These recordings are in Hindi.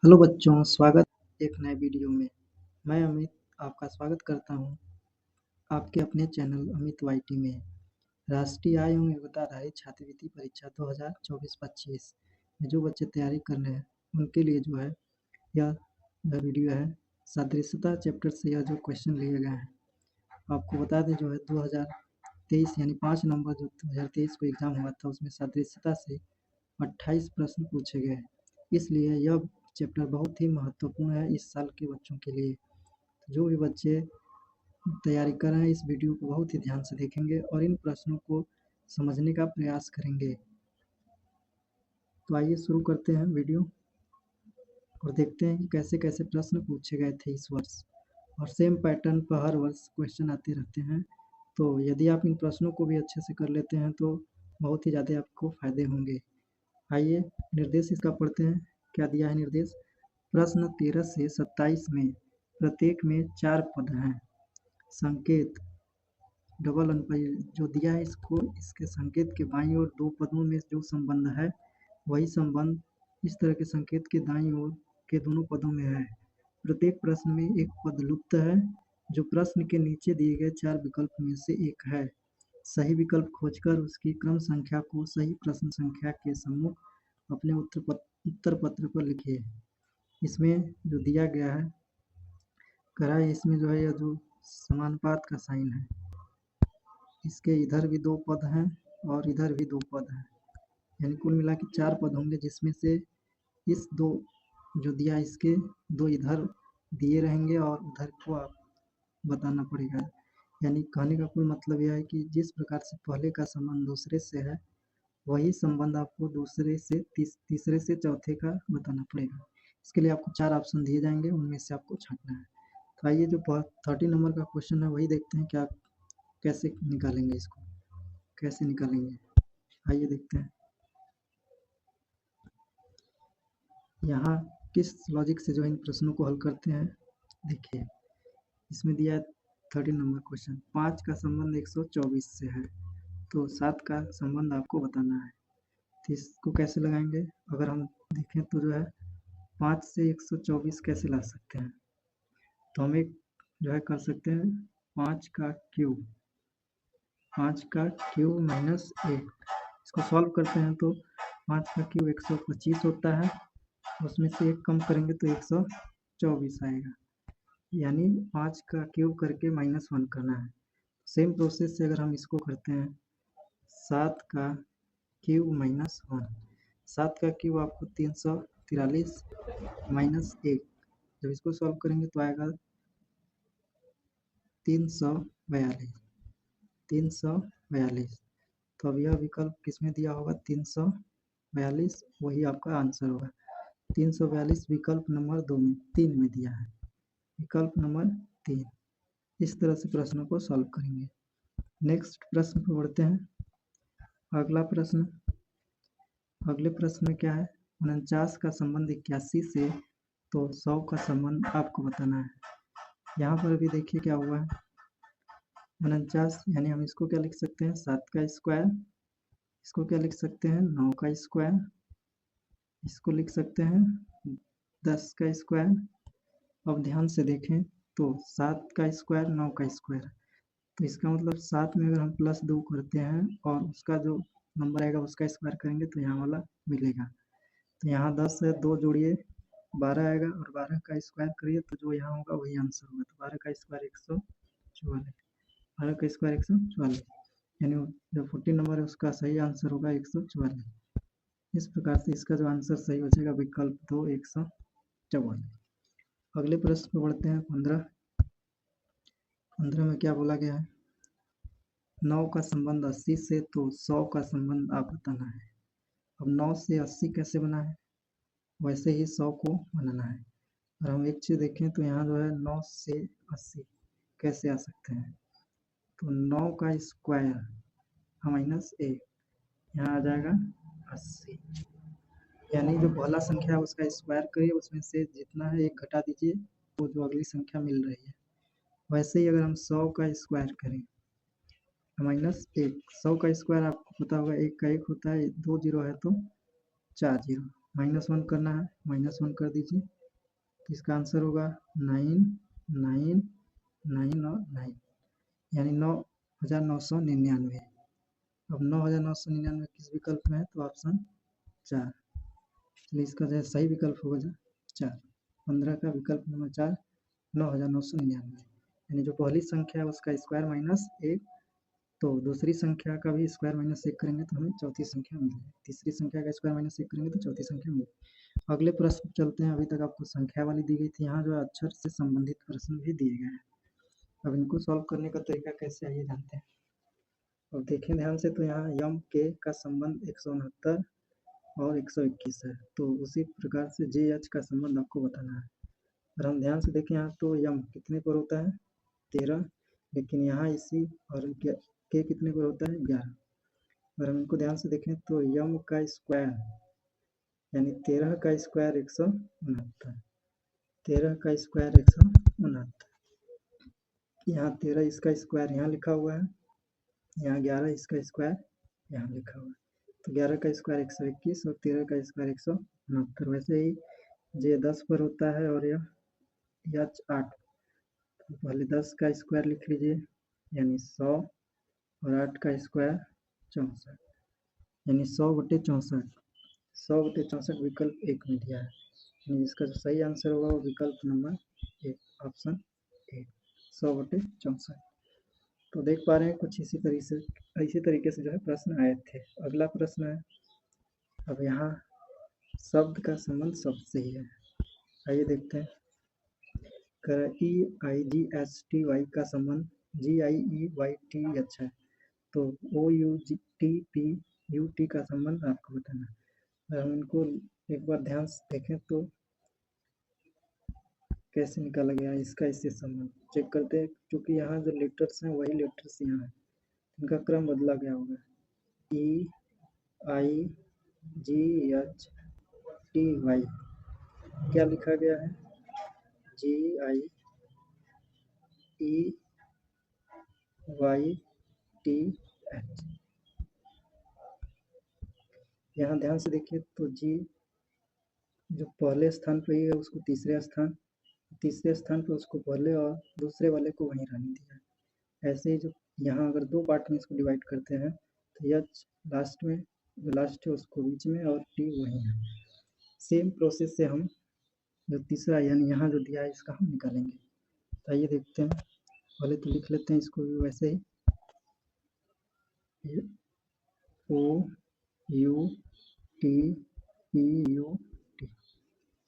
हेलो बच्चों, स्वागत है एक नए वीडियो में। मैं अमित आपका स्वागत करता हूं आपके अपने चैनल अमित वाईटी में। राष्ट्रीय आय एवं योग्यता आधारित छात्रवृत्ति परीक्षा 2024-25 में जो बच्चे तैयारी कर रहे हैं उनके लिए जो है यह वीडियो है। सादृश्यता चैप्टर से यह जो क्वेश्चन लिए गए हैं आपको बता दें, जो है 2023 यानी 5 नवंबर जो 2023 को एग्जाम हुआ था उसमें सादृश्यता से 28 प्रश्न पूछे गए। इसलिए यह चैप्टर बहुत ही महत्वपूर्ण है इस साल के बच्चों के लिए। जो भी बच्चे तैयारी कर रहे हैं इस वीडियो को बहुत ही ध्यान से देखेंगे और इन प्रश्नों को समझने का प्रयास करेंगे। तो आइए शुरू करते हैं वीडियो और देखते हैं कि कैसे कैसे प्रश्न पूछे गए थे इस वर्ष। और सेम पैटर्न पर हर वर्ष क्वेश्चन आते रहते हैं, तो यदि आप इन प्रश्नों को भी अच्छे से कर लेते हैं तो बहुत ही ज़्यादा आपको फायदे होंगे। आइए निर्देश इसका पढ़ते हैं। क्या दिया है निर्देश? प्रश्न 13 से 27 में प्रत्येक में 4 पद हैं। संकेत डबल अनपाई जो दिया है इसको, इसके संकेत के बाईं ओर 2 पदों में जो संबंध है वही संबंध इस तरह के संकेत के दाईं ओर के दोनों पदों में है। प्रत्येक प्रश्न में एक पद लुप्त है जो प्रश्न के नीचे दिए गए 4 विकल्प में से एक है। सही विकल्प खोजकर उसकी क्रम संख्या को सही प्रश्न संख्या के सम्मुख अपने उत्तर पत्र पर लिखिए। इसमें जो दिया गया है करा है, इसमें जो है यह जो समानुपात का साइन है, इसके इधर भी 2 पद हैं और इधर भी 2 पद हैं, यानी कुल मिला के 4 पद होंगे, जिसमें से इस 2 जो दिया इसके 2 इधर दिए रहेंगे और उधर को आप बताना पड़ेगा। यानी कहने का कुल मतलब यह है कि जिस प्रकार से पहले का संबंध दूसरे से है वही संबंध आपको दूसरे से तीसरे से चौथे का बताना पड़ेगा। इसके लिए आपको 4 ऑप्शन दिए जाएंगे, उनमें से आपको छांटना है। तो आइए जो 30 नंबर का क्वेश्चन है वही देखते हैं कि आप कैसे निकालेंगे, इसको कैसे निकालेंगे। आइए देखते हैं यहाँ किस लॉजिक से जो इन प्रश्नों को हल करते हैं। देखिए इसमें दिया है 30 नंबर क्वेश्चन, 5 का संबंध 124 से है तो 7 का संबंध आपको बताना है। तो इसको कैसे लगाएंगे? अगर हम देखें तो जो है 5 से 124 कैसे ला सकते हैं, तो हम एक जो है कर सकते हैं 5 का क्यूब माइनस 1। इसको सॉल्व करते हैं तो 5 का क्यूब 125 होता है, उसमें से 1 कम करेंगे तो 124 आएगा, यानी 5 का क्यूब करके -1 करना है। सेम प्रोसेस से अगर हम इसको करते हैं 7 का क्यूब -1, 7 का क्यूब आपको 343 माइनस 1, जब इसको सॉल्व करेंगे तो आएगा 342। तो अब यह विकल्प किसमें दिया होगा? 342, वही आपका आंसर होगा। 342 विकल्प नंबर 3 में दिया है, विकल्प नंबर 3। इस तरह से प्रश्नों को सॉल्व करेंगे। नेक्स्ट प्रश्न पर बढ़ते हैं। अगले प्रश्न में क्या है? 49 का संबंध 81 से, तो 100 का संबंध आपको बताना है। यहाँ पर भी देखिए क्या हुआ है, 49 यानी हम इसको क्या लिख सकते हैं? 7 का स्क्वायर। इसको क्या लिख सकते हैं? 9 का स्क्वायर। इसको लिख सकते हैं 10 का स्क्वायर। अब ध्यान से देखें तो 7 का स्क्वायर 9 का स्क्वायर, तो इसका मतलब 7 में अगर हम +2 करते हैं और उसका जो नंबर आएगा उसका स्क्वायर करेंगे तो यहाँ वाला मिलेगा। तो यहाँ 10 है, 2 जोड़िए 12 आएगा और 12 का स्क्वायर करिए तो जो यहाँ होगा वही आंसर होगा। तो 12 का स्क्वायर 144, 12 का स्क्वायर 144, यानी जो 14 नंबर है उसका सही आंसर होगा 144। इस प्रकार से इसका जो आंसर सही हो जाएगा विकल्प 2 144। अगले प्रश्न पर बढ़ते हैं। 15 में क्या बोला गया है? 9 का संबंध 80 से, तो 100 का संबंध आप बताना है। अब 9 से 80 कैसे बना है, वैसे ही 100 को बनाना है। और हम एक चीज़ देखें तो यहाँ जो है 9 से 80 कैसे आ सकते हैं, तो 9 का स्क्वायर -1, यहाँ आ जाएगा 80, यानी जो पहला संख्या है उसका स्क्वायर करिए, उसमें से जितना है 1 घटा दीजिए तो जो अगली संख्या मिल रही है। वैसे ही अगर हम 100 का स्क्वायर करें -1, 100 का स्क्वायर आपको पता होगा 1 का 1 होता है, 2 जीरो है तो 4 जीरो, -1 करना है, -1 कर दीजिए। तो इसका आंसर होगा 9, 9, 9 और 9, यानी 9,999। अब 9,999 किस विकल्प में है? तो ऑप्शन 4। चलिए इसका जो है सही विकल्प होगा जो 4। 15 का विकल्प नंबर 4 9,999, यानी जो पहली संख्या है उसका स्क्वायर माइनस 1, तो दूसरी संख्या का भी स्क्वायर माइनस 1 करेंगे तो हमें चौथी संख्या मिलेगी। तीसरी संख्या का स्क्वायर माइनस 1 करेंगे तो चौथी संख्या मिलेगी। अगले प्रश्न चलते हैं। अभी तक आपको संख्या वाली दी गई थी, यहाँ जो है अक्षर से संबंधित प्रश्न भी दिए गए हैं। अब इनको सॉल्व करने का तरीका कैसे है ये जानते हैं। अब देखें ध्यान से, तो यहाँ यम के का संबंध 169 और 121 है, तो उसी प्रकार से जे एच का संबंध आपको बताना है। और हम ध्यान से देखें यहाँ, तो यम कितने पर होता है? 13, लेकिन यहाँ इसी और के कितने पर होता है? 11। और हम इनको ध्यान से देखें तो यम का स्क्वायर यानी 13 का स्क्वायर 169, 13 का स्क्वायर 169, यहाँ 13 इसका स्क्वायर यहाँ लिखा हुआ है, यहाँ 11 इसका स्क्वायर यहाँ लिखा हुआ है, तो 11 का स्क्वायर 121 और 13 का स्क्वायर 169। वैसे ही जे 10 पर होता है और यह 8, तो पहले 10 का स्क्वायर लिख लीजिए यानी 100 और 8 का स्क्वायर 64, यानी 100/64। 100/64 विकल्प 1 में दिया है, यानी इसका जो सही आंसर होगा वो विकल्प नंबर 1, ऑप्शन 1, 100/64। तो देख पा रहे हैं कुछ इसी तरीके से जो है प्रश्न आए थे। अगला प्रश्न है, अब यहाँ शब्द का संबंध शब्द से ही है। आइए देखते हैं। EIGHTY का संबंध GIEYTH है, तो OUTPUT का संबंध आपको बताना है। हम इनको एक बार ध्यान से देखें तो कैसे निकाला गया है इसका इससे संबंध चेक करते हैं, क्योंकि यहाँ जो लेटर्स हैं वही लेटर्स यहाँ है, इनका क्रम बदला गया होगा। EIGHTY क्या लिखा गया है? GIEYTH। यहाँ ध्यान से देखिए तो जी जो पहले स्थान पर ही है उसको तीसरे स्थान पर उसको पहले और दूसरे वाले को वहीं रहने दिया है। ऐसे ही जो यहाँ अगर 2 पार्ट में इसको डिवाइड करते हैं तो एच लास्ट में, जो लास्ट है उसको बीच में और टी वहीं है। सेम प्रोसेस से हम जो तीसरा यानी यहाँ जो दिया है इसका हम निकालेंगे। तो आइए देखते हैं। पहले तो लिख लेते हैं इसको भी वैसे ही, OUTPUT।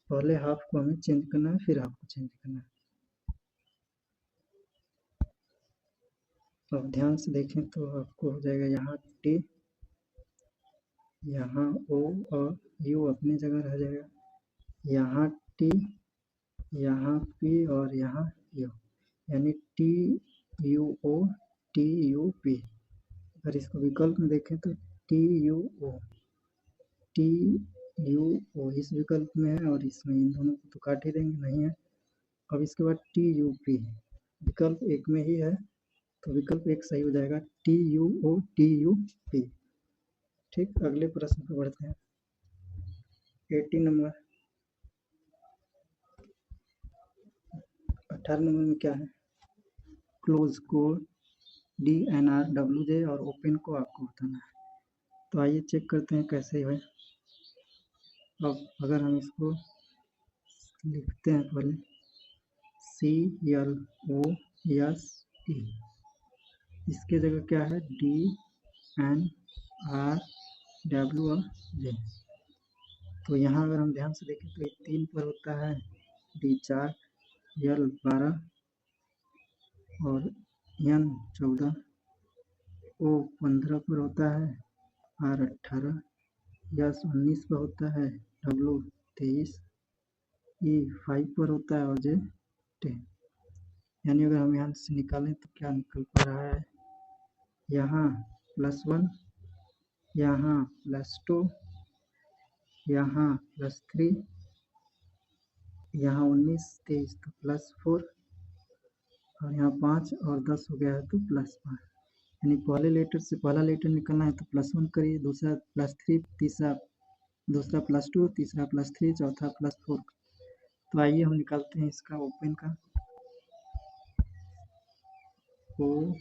पहले हाफ को हमें चेंज करना है, फिर हाफ को चेंज करना है। अब ध्यान से देखें तो आपको हो जाएगा यहाँ टी, यहाँ ओ और यू अपनी जगह रह जाएगा, यहाँ टी, यहाँ पी और यहाँ यू, यानी TUO TUP। अगर इसको विकल्प में देखें तो TUO इस विकल्प में है और इसमें इन दोनों को तो काट ही देंगे, नहीं है। अब इसके बाद TUP विकल्प 1 में ही है, तो विकल्प 1 सही हो जाएगा, TUO TUP। ठीक, अगले प्रश्न पर बढ़ते हैं। 18 नंबर 18 नंबर में क्या है? क्लोज को DNRWJ और ओपन को आपको बताना है। तो आइए चेक करते हैं कैसे है। अब अगर हम इसको लिखते हैं पहले CLOSE, इसके जगह क्या है? DNRW और J। तो यहाँ अगर हम ध्यान से देखें तो 3 पर होता है D4, L 12 और N 14, O 15 पर होता है, R 18, S 19 पर होता है, W 23, E 5 पर होता है और J 10। यानी अगर हम यहाँ से निकालें तो क्या निकल पा रहा है? यहाँ +1, यहाँ +2, यहाँ +3, यहाँ 19 23 तो +4 और यहाँ 5 और 10 हो गया है तो +5। यानी पहले लेटर से पहला लेटर निकलना है तो +1 करिए, दूसरा +3, तीसरा दूसरा +2, तीसरा +3, चौथा +4। तो आइए हम निकालते हैं इसका ओपन का। O,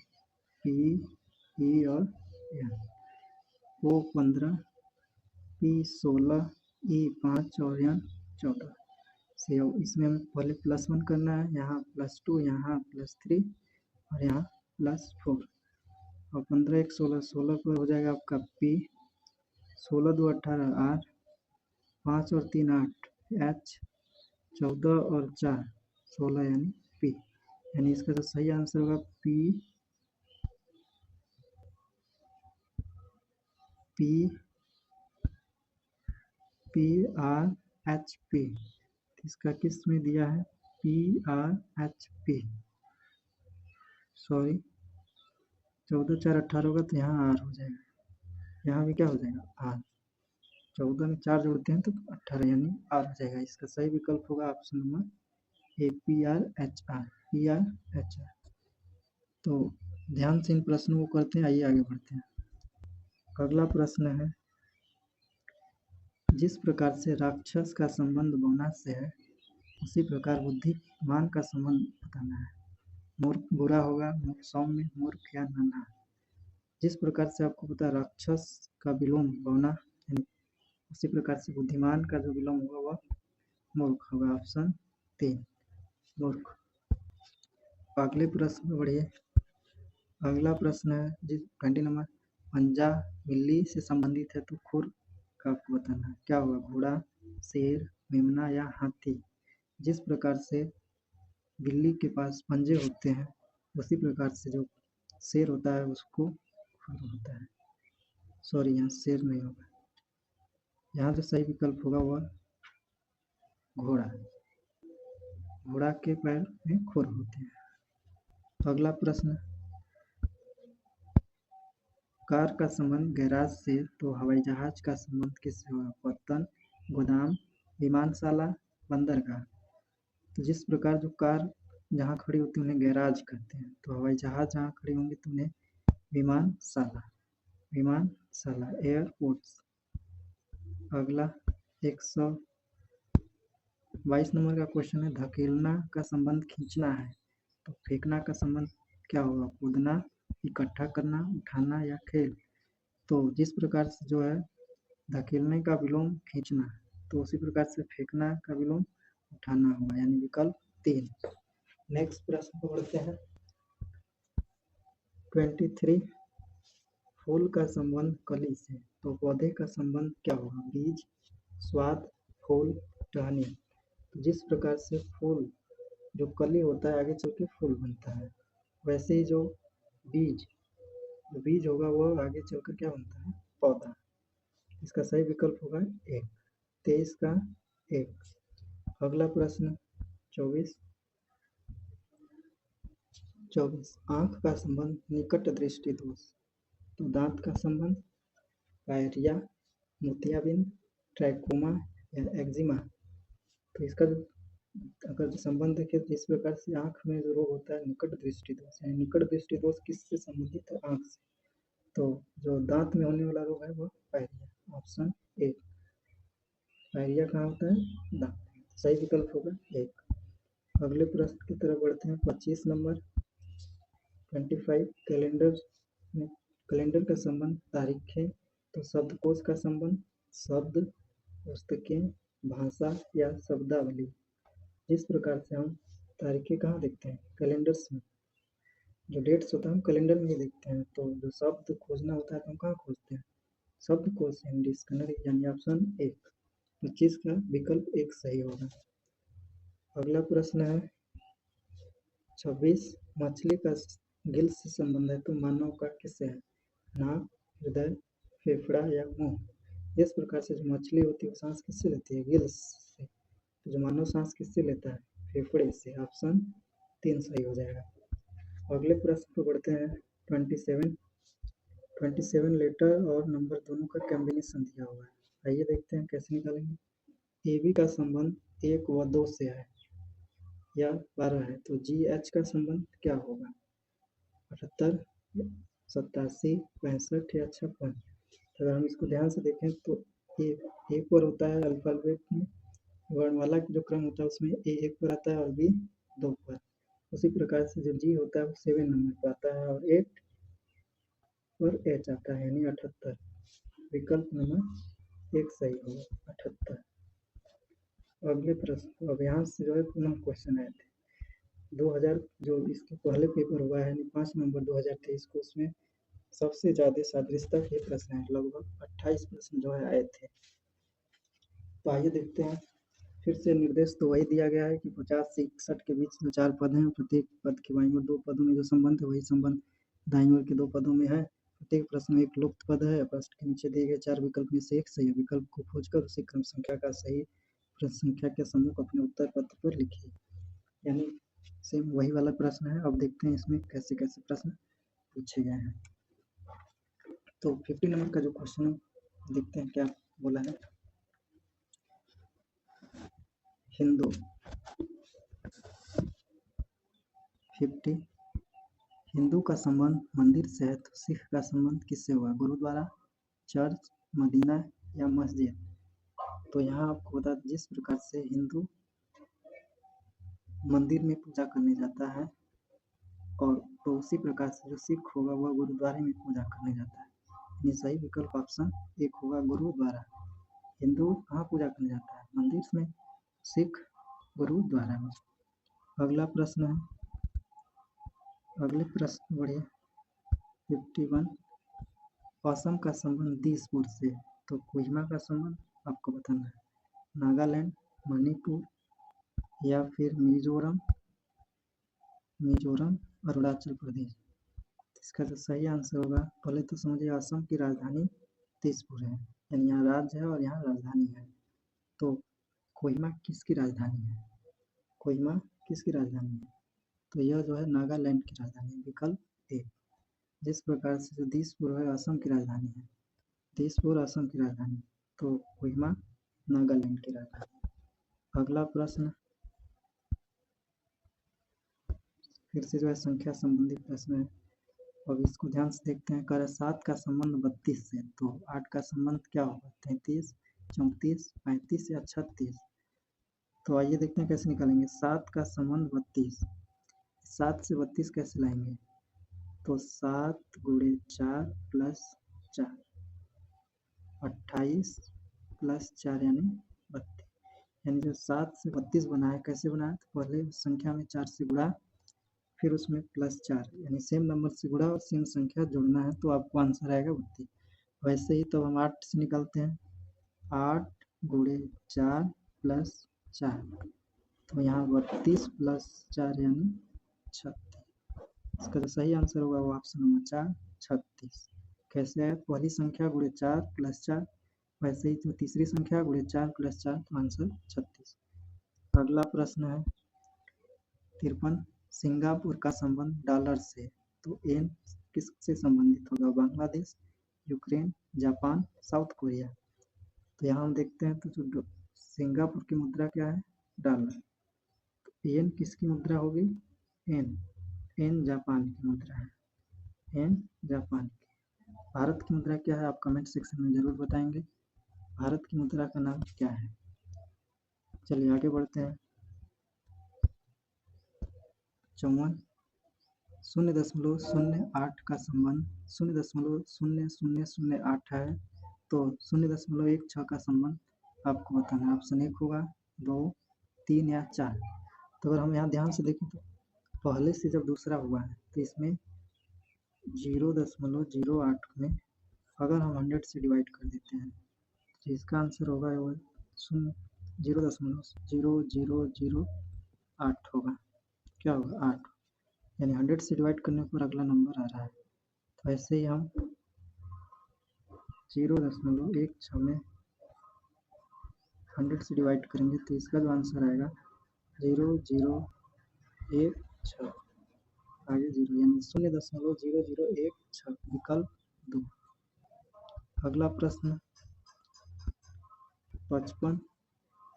P, E और N। O 15, P 16, E 5 और N 14 से। इसमें हमें पहले +1 करना है, यहाँ +2, यहाँ +3 और यहाँ +4। और 15 1 16, 16 पर हो जाएगा आपका P, 16 2 18 R, 5 और 3 8 H, 14 और 4 16 यानी P। यानी इसका जो सही आंसर होगा PRHP। इसका किस में दिया है? PRHP। सॉरी, 14 4 18 होगा तो यहाँ R हो जाएगा, यहाँ भी क्या हो जाएगा R। 14 में 4 जोड़ते हैं तो 18 यानी R हो जाएगा। इसका सही विकल्प होगा ऑप्शन नंबर A, PRHR। तो ध्यान से इन प्रश्नों को करते हैं। आइए आगे बढ़ते हैं। अगला प्रश्न है, जिस प्रकार से राक्षस का संबंध बौना से है, उसी प्रकार बुद्धिमान का संबंध बताना है। मूर्ख बुरा होगा, सौम्य, मूर्ख या नन्हा। जिस प्रकार से आपको पता है राक्षस का विलोम बौना, यानी उसी प्रकार से बुद्धिमान का जो विलोम होगा वह मूर्ख होगा। ऑप्शन 3 मूर्ख। अगले प्रश्न में बढ़िए। अगला प्रश्न है, जिस 20 नंबर, पंजा बिल्ली से संबंधित है तो खुर का आपको बताना है। क्या होगा? घोड़ा, शेर, मेमना या हाथी। जिस प्रकार से बिल्ली के पास पंजे होते हैं, उसी प्रकार से जो शेर होता है उसको खुर होता है। सॉरी, यहाँ शेर नहीं होगा, यहाँ जो सही विकल्प होगा वह घोड़ा। घोड़ा के पैर में खुर होते हैं। अगला प्रश्न, कार का संबंध गैराज से तो हवाई जहाज का संबंध किससे होगा? पत्तन, गोदाम, विमानशाला, बंदरगाह। तो जिस प्रकार जो कार जहाँ खड़ी होती है उन्हें गैराज कहते हैं, तो हवाई जहाज जहाँ खड़ी होंगी तो उन्हें विमानशाला एयरपोर्ट्स। अगला 122 नंबर का क्वेश्चन है, धकेलना का संबंध खींचना है तो फेंकना का संबंध क्या होगा? कूदना, इकट्ठा करना, उठाना या खेल। तो जिस प्रकार से जो है धकेलने का विलोम खींचना, तो उसी प्रकार से फेंकना का विलोम उठाना होगा, यानी विकल्प 3। नेक्स्ट प्रश्न को बढ़ते हैं। 23, फूल का संबंध कली से तो पौधे का संबंध क्या होगा? बीज, स्वाद, फूल, टहनी। तो जिस प्रकार से फूल जो कली होता है आगे चल के फूल बनता है, वैसे ही जो बीज होगा वो आगे चलकर क्या बनता है? पौधा। इसका सही विकल्प होगा 1। 23 का 1। अगला प्रश्न 24, आंख का संबंध निकट दृष्टि दोष तो दांत का संबंध पायरिया, मोतियाबिंद, ट्रैकोमा या एक्जिमा। तो इसका जो अगर संबंध देखें तो इस प्रकार से आंख में जो रोग होता है निकट दृष्टि दोष, यानी निकट दृष्टि दोष किससे संबंधित है? आंख से। तो जो दांत में होने वाला रोग है वह पायरिया। ऑप्शन 1। पायरिया कहाँ होता है? दांत। सही विकल्प होगा 1। अगले प्रश्न की तरफ बढ़ते हैं। 25 नंबर, 25, कैलेंडर का संबंध तारीखें तो शब्दकोश का संबंध शब्द, पुस्तकें, भाषा या शब्दावली। जिस प्रकार से हम तारीखें कहाँ देखते हैं? कैलेंडर्स में। जो डेट्स होता है हम कैलेंडर में ही देखते हैं, तो जो शब्द खोजना होता है तो हम कहाँ खोजते हैं? शब्दकोश यानी डिक्शनरी, यानी ऑप्शन 1। 25 का विकल्प 1 सही होगा। अगला प्रश्न है 26, मछली का गिल से संबंध है तो मानव का किससे है? नाक, हृदय, फेफड़ा या मुंह। इस प्रकार से जो मछली होती है वो सांस किससे लेती है? गिल्स से। तो जो मानव सांस किससे लेता है? फेफड़े से। ऑप्शन 3 सही हो जाएगा। अगले प्रश्न पर बढ़ते हैं। 27 लेटर और नंबर दोनों का कॉम्बिनेशन दिया हुआ है। आइए देखते हैं कैसे निकालेंगे। AB का संबंध 1 व 2 से है या 12 है तो GH का संबंध क्या होगा? 78, 87, 65 या 56। अगर हम इसको ध्यान से देखें तो एक पर होता है अल्फ़ाबेट में वर्णमाला का जो क्रम होता है उसमें ए एक पर आता है और बी 2 पर। उसी प्रकार से जो जी होता है वो 7 नंबर पर आता है और 8 पर एच आता है यानी 78। विकल्प नंबर 1 सही होगा 78। अगले प्रश्न अब यहाँ से जो है पुनः क्वेश्चन आए थे 2000 जो इसके पहले पेपर हुआ है यानी 5 नवंबर 2023 को, उसमें सबसे ज़्यादा सादृश्यता के प्रश्न हैं, लगभग 28 प्रश्न जो है आए थे। तो आइए देखते हैं। फिर से निर्देश तो वही दिया गया है कि 50 से 61 के बीच में 4 पद हैं, प्रत्येक पद के बाईं ओर 2 पदों में जो संबंध है वही संबंध दाईं ओर के 2 पदों में है। प्रत्येक प्रश्न में एक लुप्त पद है। प्रश्न के नीचे दिए गए 4 विकल्प में से एक सही विकल्प को खोजकर उसी क्रम संख्या का सही प्रश्न संख्या के समूह को अपने उत्तर पत्र पर लिखिए। यानी सेम वही वाला प्रश्न है। अब देखते हैं इसमें कैसे कैसे प्रश्न पूछे गए हैं। तो 50 नंबर का जो क्वेश्चन है देखते हैं क्या बोला है। हिंदू 50 हिंदू का संबंध मंदिर से है तो सिख का संबंध किससे हुआ? गुरुद्वारा, चर्च, मदीना या मस्जिद? तो यहाँ आपको बता दें जिस प्रकार से हिंदू मंदिर में पूजा करने जाता है और तो उसी प्रकार से जो सिख होगा वह गुरुद्वारे में पूजा करने जाता है। यानी सही विकल्प ऑप्शन 1 होगा गुरुद्वारा। हिंदू कहाँ पूजा करने जाता है? मंदिर में, सिख गुरुद्वारा में। अगला प्रश्न है, अगले प्रश्न बढ़िए 51 असम का संबंध दिसपुर से तो कोहिमा का संबंध आपको बताना है। नागालैंड, मणिपुर या फिर मिजोरम, अरुणाचल प्रदेश। इसका जो सही आंसर होगा, पहले तो समझिए असम की राजधानी दिसपुर है, यानी यहाँ राज्य है और यहाँ राजधानी है। तो कोहिमा किसकी राजधानी है? कोहिमा किसकी राजधानी है? तो यह जो है नागालैंड की राजधानी है, विकल्प ए। जिस प्रकार से जो दिसपुर है असम की राजधानी है, दिसपुर असम की राजधानी, तो कोहिमा नागालैंड की राजधानी। अगला प्रश्न फिर से जो है संख्या संबंधी प्रश्न है। अब इसको ध्यान से देखते हैं। कर 7 का संबंध 32 से तो 8 का संबंध क्या होगा? 33, 34, 35 या 36? तो आइए देखते हैं कैसे निकालेंगे। 7 का संबंध 32, 7 से 32 कैसे लाएंगे? तो 7 गुणे 4 प्लस 4, 28 प्लस 4 यानी 32। यानी जो 7 से 32 बना है कैसे बना है? तो पहले उस संख्या में 4 से गुणा, फिर उसमें प्लस 4, यानी सेम नंबर से गुणा और सेम संख्या जोड़ना है तो आपको आंसर आएगा 32। वैसे ही तो हम 8 से निकालते हैं। 8 गुणे 4 प्लस 4, तो यहाँ 32 प्लस 4 यानी 36। इसका जो सही आंसर होगा वो ऑप्शन नंबर 4 36। कैसे है? पहली संख्या गुणे 4 प्लस 4, वैसे ही तो तीसरी संख्या गुणे 4 प्लस 4, तो आंसर 36। अगला प्रश्न है 53 सिंगापुर का संबंध डॉलर से तो एन किससे संबंधित होगा? Bangladesh, Ukraine, Japan, south Korea? तो यहाँ हम देखते हैं तो जो सिंगापुर की मुद्रा क्या है? डॉलर। तो एन किसकी मुद्रा होगी? एन जापान की मुद्रा है, एन जापान की। भारत की मुद्रा क्या है? आप कमेंट सेक्शन में जरूर बताएंगे भारत की मुद्रा का नाम क्या है। चलिए आगे बढ़ते हैं। 54 0.08 का संबंध 0.0008 है तो 0.16 का संबंध आपको बताना है। ऑप्शन 1 होगा, 2, 3 या 4? तो अगर हम यहाँ ध्यान से देखें तो पहले से जब दूसरा हुआ है तो इसमें 0.08 में अगर हम 100 से डिवाइड कर देते हैं तो इसका आंसर होगा 0.0008 होगा। क्या होगा? 8, यानी 100 से डिवाइड करने पर अगला नंबर आ रहा है। तो ऐसे ही हम 0.16 में 100 से डिवाइड करेंगे तो इसका जो आंसर आएगा 0.016, आगे 0 यानी 0.0016, विकल्प 2। अगला प्रश्न 55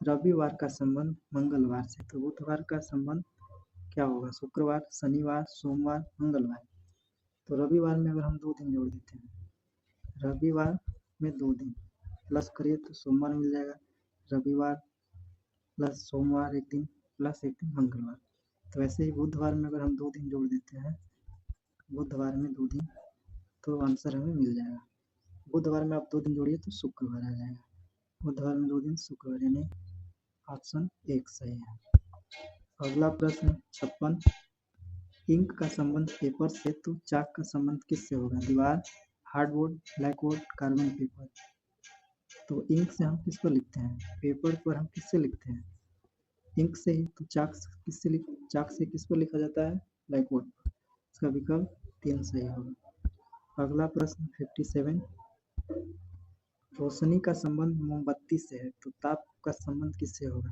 रविवार का संबंध मंगलवार से तो बुधवार का संबंध क्या होगा? शुक्रवार, शनिवार, सोमवार, मंगलवार? तो रविवार में अगर हम 2 दिन जोड़ देते हैं, रविवार में 2 दिन प्लस करिए तो सोमवार मिल जाएगा, रविवार प्लस सोमवार एक दिन प्लस एक दिन मंगलवार। तो ऐसे ही बुधवार में अगर हम 2 दिन जोड़ देते हैं, बुधवार में 2 दिन, तो आंसर हमें मिल जाएगा। बुधवार में आप 2 दिन जोड़िए तो शुक्रवार आ जाएगा। बुधवार में 2 दिन शुक्रवार, यानी ऑप्शन 1 सही है। अगला प्रश्न 56, इंक का संबंध पेपर से तो चाक का संबंध किससे होगा? दीवार, हार्डबोर्ड, ब्लैकबोर्ड, कार्बन पेपर। तो इंक से हम किस पर लिखते हैं? पेपर पर हम किससे लिखते हैं? इंक से ही। तो चाक से किस पर लिखा जाता है? ब्लैकबोर्ड पर। इसका विकल्प 3 सही होगा। अगला प्रश्न 57, रोशनी का संबंध मोमबत्ती से है तो ताप का संबंध किससे होगा?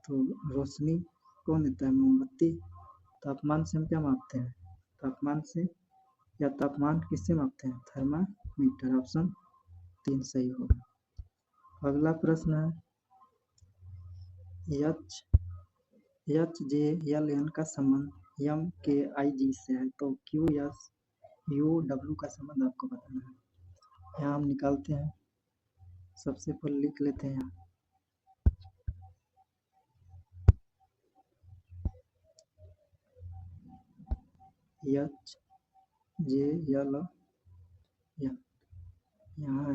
तो रोशनी कौन देता है? मोमबत्ती। तापमान से हम क्या मापते हैं? तापमान से, या तापमान किससे मापते हैं? थर्मामीटर। ऑप्शन 3 सही होगा। अगला प्रश्न है HJLN का संबंध MKIG से है तो QSUW का संबंध आपको बताना है। यहाँ हम निकालते हैं, सबसे पहले लिख लेते हैं यहाँ HJLN, यहाँ है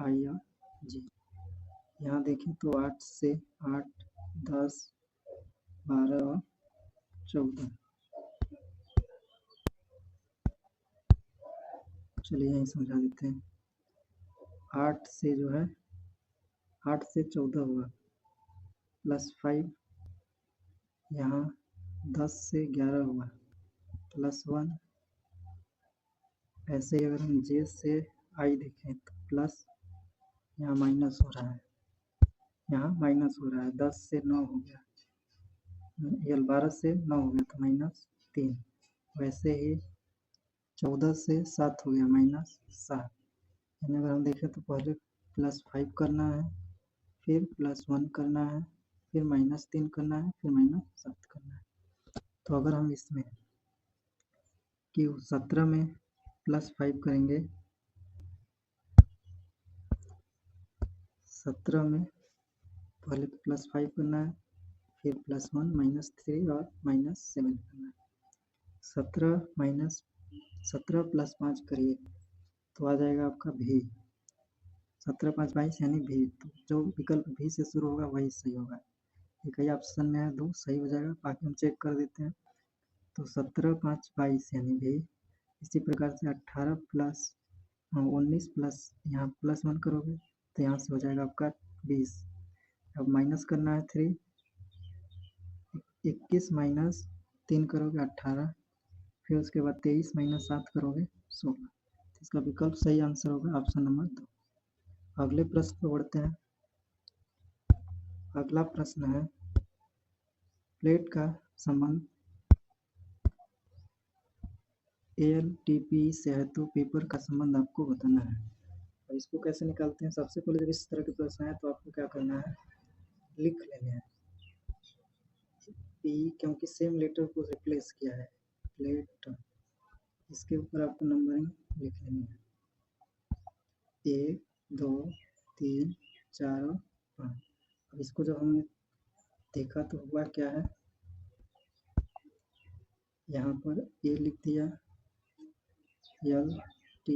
MKIG। यहाँ देखें तो 8 से 8, 10, 12 और 14। चलिए यहीं समझा देते हैं। 8 से जो है 8 से 14 हुआ, प्लस 5, यहाँ 10 से 11 हुआ, प्लस 1। ऐसे ही अगर हम J से I देखें तो प्लस, यहाँ माइनस हो रहा है, यहाँ माइनस हो रहा है। 10 से 9 हो गया, 12 से 9 हो गया तो -3। वैसे ही 14 से 7 हो गया, -7। यानी अगर हम देखें तो पहले +5 करना है, फिर +1 करना है, फिर -3 करना है, फिर -7 करना है। तो अगर हम इसमें Q17 में +5 करेंगे, 17 में पहले +5 करना है, फिर +1, -3 और -7 करना है। 17 + 5 करिए तो आ जाएगा आपका भी। 17 5 22 यानी भी। तो जो विकल्प भी से शुरू होगा वही सही होगा। एक ही ऑप्शन में है, 2 सही हो जाएगा। बाकी हम चेक कर देते हैं। तो 17 5 22 यानी भी। इसी प्रकार से 18 प्लस 19 प्लस यहाँ +1 करोगे तो यहाँ से हो जाएगा आपका 20। अब माइनस करना है 3, 21 - 3 करोगे 18, फिर उसके बाद 23 - 7 करोगे 16। इसका विकल्प सही आंसर होगा ऑप्शन नंबर 2। अगले प्रश्न पर बढ़ते हैं। अगला प्रश्न है, प्लेट का संबंध ALTP से है तो पेपर का संबंध आपको बताना है। और इसको कैसे निकालते हैं? सबसे पहले जब इस तरह के प्रश्न आए तो आपको क्या करना है? लिख लेने हैं P, क्योंकि सेम लेटर को रिप्लेस किया है। प्लेट, इसके ऊपर आपको नंबरिंग लिख लेनी है, 1 2 3 4 और 5। अब इसको जब हमने देखा तो हुआ क्या है, यहाँ पर A लिख दिया, L T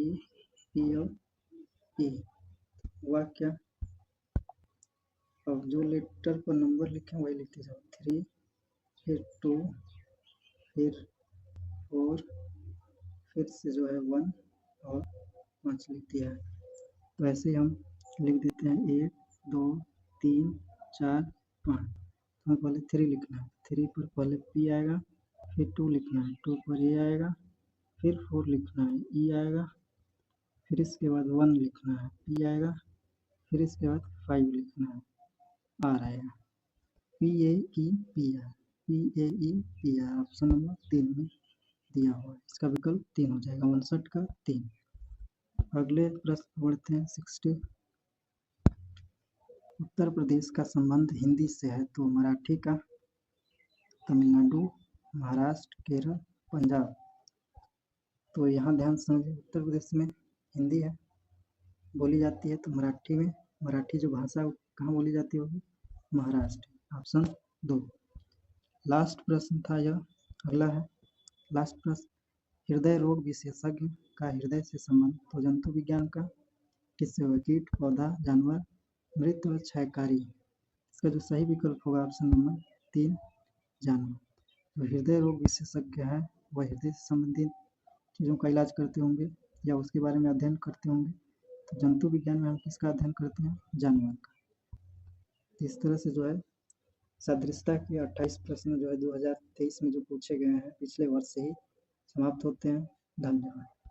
P और E। हुआ क्या, अब जो लेटर पर नंबर लिखे वही लिखते जाओ। 3, फिर 2, फिर 4, फिर से जो है 1 और 5 लिख दिया है। तो ऐसे ही हम लिख देते हैं 1 2 3 4 5। हमें पहले 3 लिखना है, 3 पर पहले P आएगा, फिर 2 लिखना है, 2 पर A आएगा, फिर 4 लिखना है, E आएगा, फिर इसके बाद 1 लिखना है, P आएगा, फिर इसके बाद 5 लिखना है, R आएगा। PAEPR ऑप्शन नंबर 3 में दिया हुआ है। इसका विकल्प 3 हो जाएगा, 59 का 3। अगले प्रश्न बढ़ते हैं 60, उत्तर प्रदेश का संबंध हिंदी से है तो मराठी का? तमिलनाडु, महाराष्ट्र, केरल, पंजाब। तो यहाँ ध्यान से समझिए, उत्तर प्रदेश में हिंदी है, बोली जाती है? तो मराठी में। मराठी जो भाषा कहाँ बोली जाती होगी? महाराष्ट्र। ऑप्शन 2। लास्ट प्रश्न था यह। अगला है लास्ट प्रश्न, हृदय रोग विशेषज्ञ का हृदय से संबंध तो जंतु विज्ञान का किससे होगा? कीट, पौधा, जानवर, मृत व क्षयकारी। इसका जो सही विकल्प होगा ऑप्शन नंबर 3, जानवर। जो हृदय रोग विशेषज्ञ है वह हृदय से संबंधित चीज़ों का इलाज करते होंगे या उसके बारे में अध्ययन करते होंगे। तो जंतु विज्ञान में हम किसका अध्ययन करते हैं? जानवर का। इस तरह से जो है सदृशता के 28 प्रश्न जो है 2023 में जो पूछे गए हैं पिछले वर्ष से ही समाप्त होते हैं। धन्यवाद।